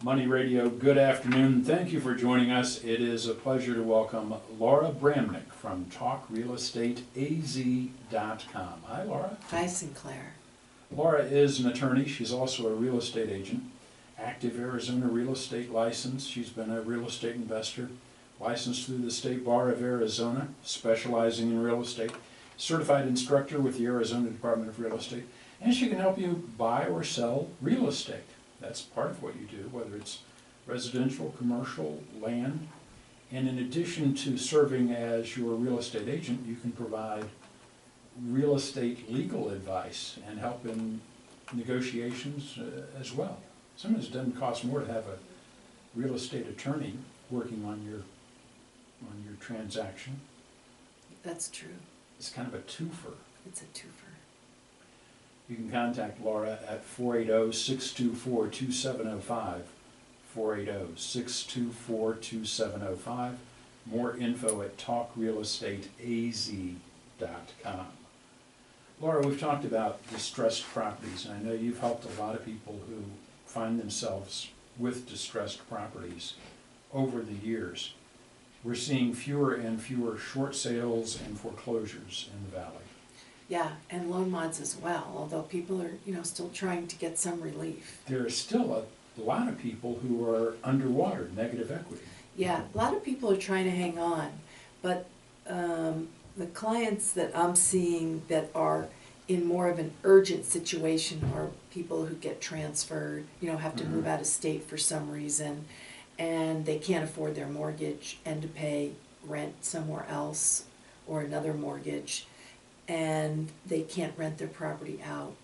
Money Radio, good afternoon. Thank you for joining us. It is a pleasure to welcome Laura Bramnick from TalkRealEstateAZ.com. Hi, Laura. Hi, Sinclair. Laura is an attorney. She's also a real estate agent, active Arizona real estate license. She's been a real estate investor, licensed through the State Bar of Arizona, specializing in real estate, certified instructor with the Arizona Department of Real Estate, and she can help you buy or sell real estate. That's part of what you do, whether it's residential, commercial, land. And in addition to serving as your real estate agent, you can provide real estate legal advice and help in negotiations as well. Sometimes it doesn't cost more to have a real estate attorney working on your transaction. That's true. It's kind of a twofer. It's a twofer. You can contact Laura at 480-624-2705, 480-624-2705. More info at TalkRealEstateAZ.com. Laura, we've talked about distressed properties, and I know you've helped a lot of people who find themselves with distressed properties over the years. We're seeing fewer and fewer short sales and foreclosures in the valley. Yeah, and loan mods as well, although people are, still trying to get some relief. There are still a lot of people who are underwater, negative equity. Yeah, a lot of people are trying to hang on, but the clients that I'm seeing that are in more of an urgent situation are people who get transferred, have to move out of state for some reason, and they can't afford their mortgage and to pay rent somewhere else or another mortgage, and they can't rent their property out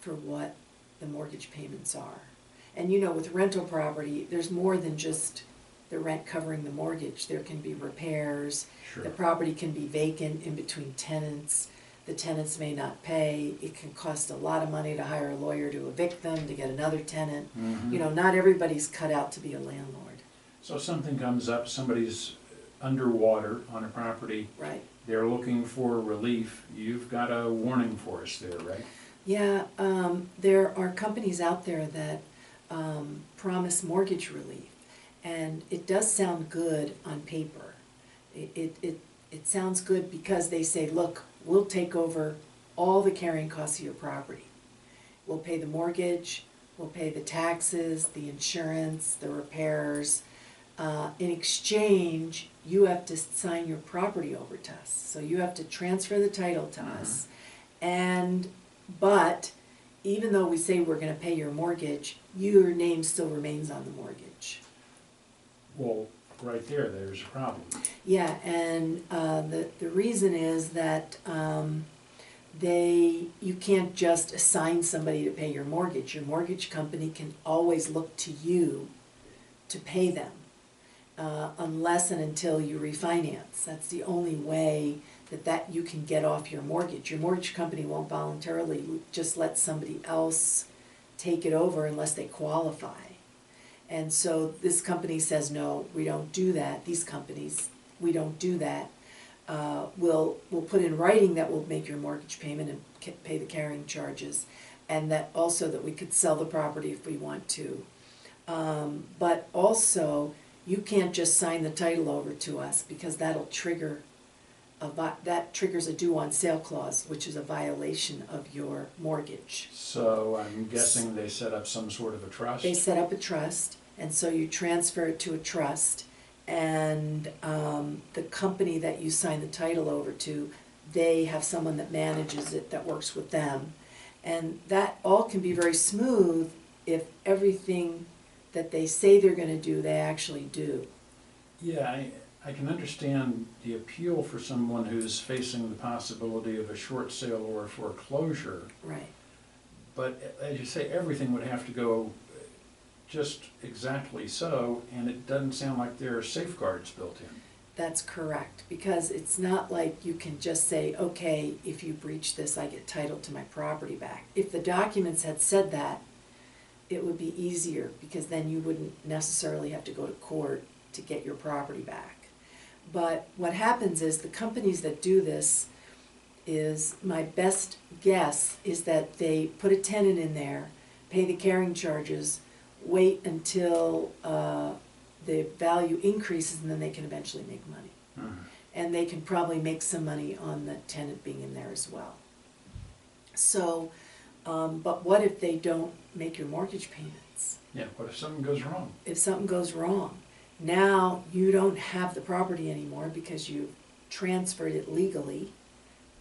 for what the mortgage payments are. And with rental property, there's more than just the rent covering the mortgage. There can be repairs. Sure. The property can be vacant in between tenants. The tenants may not pay. It can cost a lot of money to hire a lawyer to evict them, to get another tenant. Not everybody's cut out to be a landlord. So if something comes up, somebody's underwater on a property. Right. They're looking for relief. You've got a warning for us there, right? Yeah, there are companies out there that promise mortgage relief, and it does sound good on paper. It sounds good because they say, look, we'll take over all the carrying costs of your property. We'll pay the mortgage, we'll pay the taxes, the insurance, the repairs. In exchange, you have to sign your property over to us. So you have to transfer the title to us. But even though we say we're going to pay your mortgage, your name still remains on the mortgage. Well, right there's a problem. Yeah, and the reason is that you can't just assign somebody to pay your mortgage. Your mortgage company can always look to you to pay them. Unless and until you refinance. That's the only way that you can get off your mortgage. Your mortgage company won't voluntarily just let somebody else take it over unless they qualify. And so this company says, no, we don't do that. These companies, we don't do that. We'll put in writing that we'll make your mortgage payment and pay the carrying charges, and that also that we could sell the property if we want to. But also, you can't just sign the title over to us because that triggers a due on sale clause, which is a violation of your mortgage. So I'm guessing they set up some sort of a trust? They set up a trust, and so you transfer it to a trust, and the company that you sign the title over to, they have someone that manages it, that works with them. And that all can be very smooth if everything that they say they're going to do, they actually do. Yeah, I can understand the appeal for someone who's facing the possibility of a short sale or a foreclosure. Right. But as you say, everything would have to go just exactly so, and it doesn't sound like there are safeguards built in. That's correct, because it's not like you can just say, okay, if you breach this, I get title to my property back. If the documents had said that, it would be easier, because then you wouldn't necessarily have to go to court to get your property back. But what happens is the companies that do this, is my best guess is that they put a tenant in there, pay the carrying charges, wait until the value increases, and then they can eventually make money. Mhm. And they can probably make some money on the tenant being in there as well. So, but what if they don't make your mortgage payments? Yeah, what if something goes wrong? If something goes wrong, now you don't have the property anymore because you've transferred it legally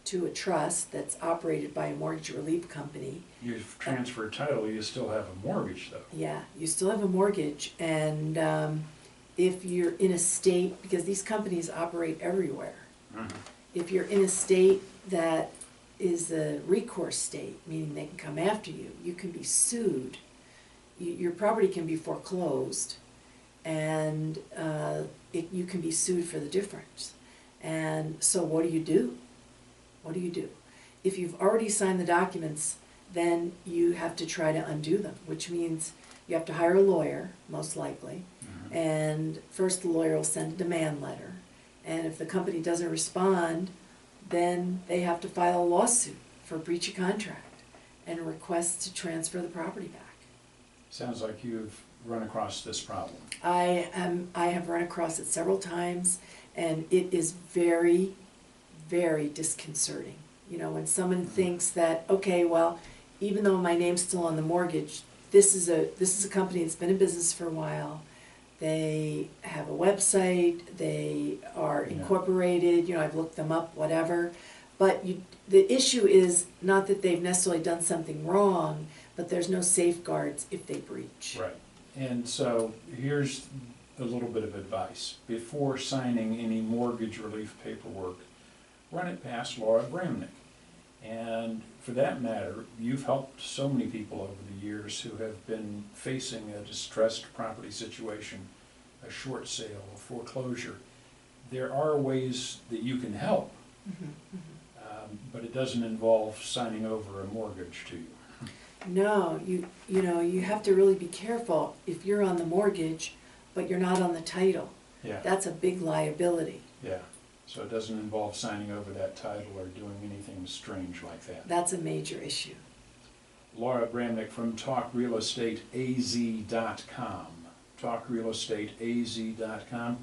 to a trust that's operated by a mortgage relief company. You've transferred title, you still have a mortgage though. Yeah, you still have a mortgage, and if you're in a state, because these companies operate everywhere, Mhm. if you're in a state that is a recourse state, meaning they can come after you, you can be sued. Your property can be foreclosed, and you can be sued for the difference. And so what do you do? What do you do? If you've already signed the documents, then you have to try to undo them, which means you have to hire a lawyer, most likely, Mhm. and first the lawyer will send a demand letter, and if the company doesn't respond, then they have to file a lawsuit for breach of contract and request to transfer the property back. Sounds like you've run across this problem. I have run across it several times, and it is very, very disconcerting. You know, when someone thinks that, okay, well, even though my name's still on the mortgage, this is a company that's been in business for a while. They have a website, they are Yeah. incorporated, you know, I've looked them up, whatever. But the issue is not that they've necessarily done something wrong, but there's no safeguards if they breach. Right. And so here's a little bit of advice. Before signing any mortgage relief paperwork, run it past Laura Bramnick. And for that matter, you've helped so many people over the years who have been facing a distressed property situation, a short sale, a foreclosure. There are ways that you can help, but it doesn't involve signing over a mortgage to you. No, you know, you have to really be careful if you're on the mortgage, but you're not on the title. Yeah, That's a big liability. yeah. So it doesn't involve signing over that title or doing anything strange like that. That's a major issue. Laura Bramnick from TalkRealEstateAZ.com. TalkRealEstateAZ.com.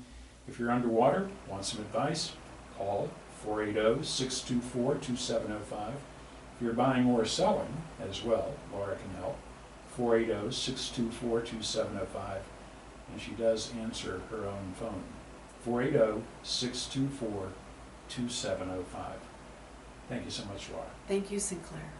If you're underwater, want some advice, call 480-624-2705. If you're buying or selling as well, Laura can help. 480-624-2705. And she does answer her own phone. 480-624-2705. Thank you so much, Laura. Thank you, Sinclair.